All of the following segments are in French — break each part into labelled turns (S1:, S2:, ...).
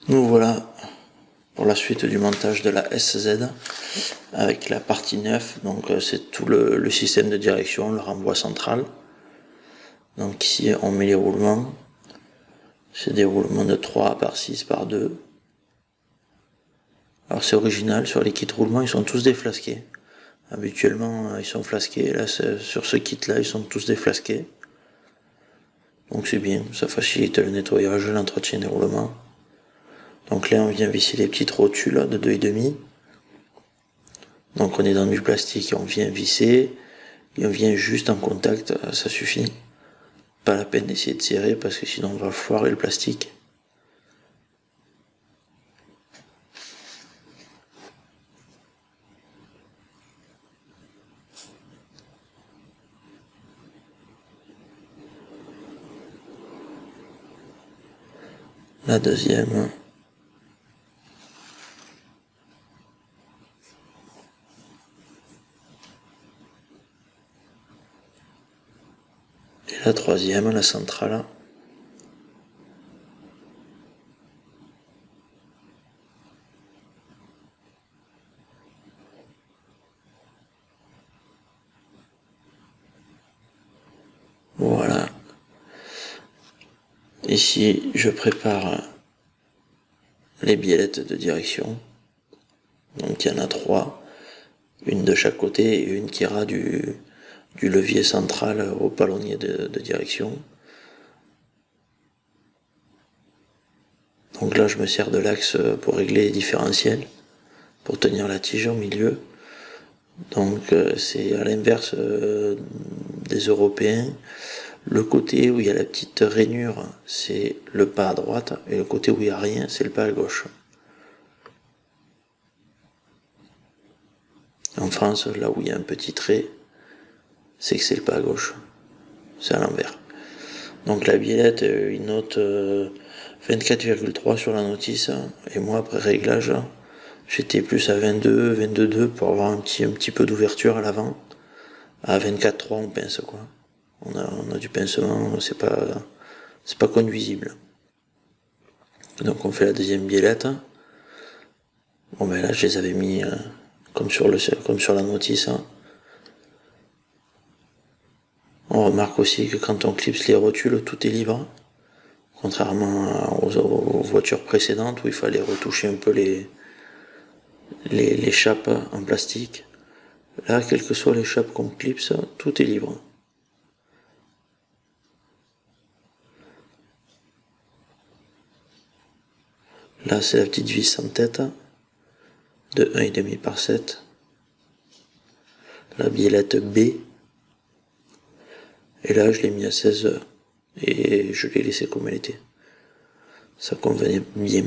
S1: Nous voilà pour la suite du montage de la SZ avec la partie 9, donc c'est tout le système de direction, le renvoi central. Donc ici on met les roulements, c'est des roulements de 3 par 6 par 2. Alors c'est original, sur les kits roulements ils sont tous déflasqués. Habituellement ils sont flasqués, là sur ce kit là ils sont tous déflasqués. Donc c'est bien, ça facilite le nettoyage, l'entretien des roulements. Donc là on vient visser les petites rotules de 2,5. Donc on est dans du plastique, on vient visser, et on vient juste en contact, ça suffit. Pas la peine d'essayer de serrer parce que sinon on va foirer le plastique. La deuxième. Et la troisième, la centrale. Voilà. Ici, je prépare les biellettes de direction. Donc il y en a 3. Une de chaque côté et une qui ira du levier central au palonnier de direction. Donc là, je me sers de l'axe pour régler les différentiels, pour tenir la tige au milieu. Donc c'est à l'inverse des Européens. Le côté où il y a la petite rainure, c'est le pas à droite, et le côté où il n'y a rien, c'est le pas à gauche. En France, là où il y a un petit trait, c'est que c'est le pas à gauche. C'est à l'envers. Donc la biellette, il note 24,3 sur la notice, et moi après réglage, j'étais plus à 22, 22,2 pour avoir un petit peu d'ouverture à l'avant. À 24,3 on pince quoi. On a du pincement, c'est pas conduisible. Donc on fait la deuxième biellette. Bon ben là je les avais mis comme sur la notice. On remarque aussi que quand on clipse les rotules, tout est libre. Contrairement aux voitures précédentes où il fallait retoucher un peu les chapes en plastique. Là, quelles que soient les chapes qu'on clipse, tout est libre. Là, c'est la petite vis en tête de 1,5 par 7. La biellette B. Et là, je l'ai mis à 16 heures. Et je l'ai laissé comme elle était. Ça convenait bien.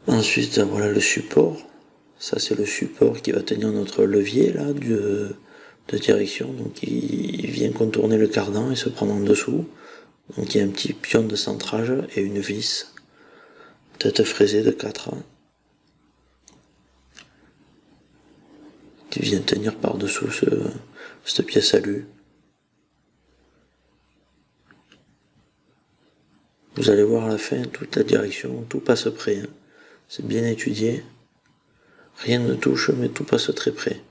S1: Ensuite, voilà le support. Ça, c'est le support qui va tenir notre levier là de direction. Donc, il vient contourner le cardan et se prendre en dessous. Donc, il y a un petit pion de centrage et une vis. Tête fraisée de 4 qui vient tenir par-dessous cette pièce alu. Vous allez voir à la fin toute la direction, tout passe près. Hein. C'est bien étudié. Rien ne touche, mais tout passe très près.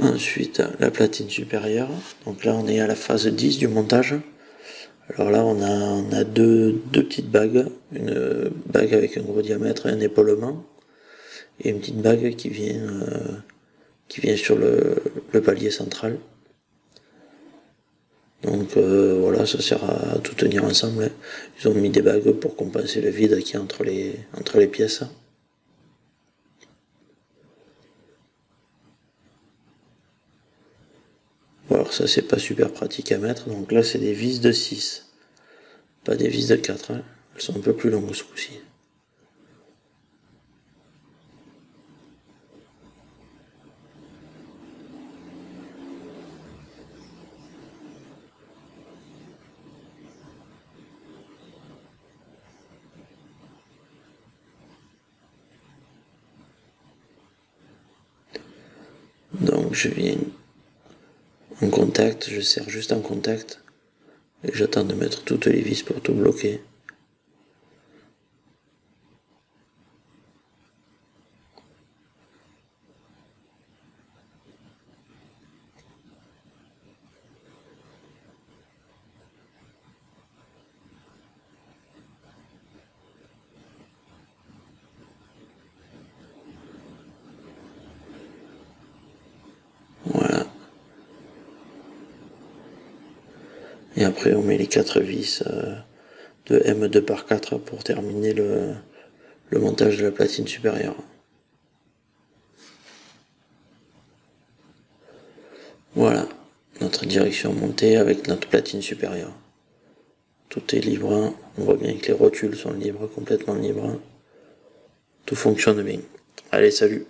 S1: Ensuite, la platine supérieure. Donc là, on est à la phase 10 du montage. Alors là, on a deux petites bagues. Une bague avec un gros diamètre et un épaulement. Et une petite bague qui vient sur le palier central. Donc voilà, ça sert à tout tenir ensemble. Hein. Ils ont mis des bagues pour compenser le vide qu'il y a entre les pièces. Alors ça c'est pas super pratique à mettre, donc là c'est des vis de 6, pas des vis de 4, hein. Elles sont un peu plus longues ce coup-ci. Donc je viens en contact, je serre juste en contact et j'attends de mettre toutes les vis pour tout bloquer. Voilà. Et après on met les 4 vis de M2 par 4 pour terminer le montage de la platine supérieure. Voilà, notre direction montée avec notre platine supérieure. Tout est libre, on voit bien que les rotules sont libres, complètement libres. Tout fonctionne bien. Allez, salut!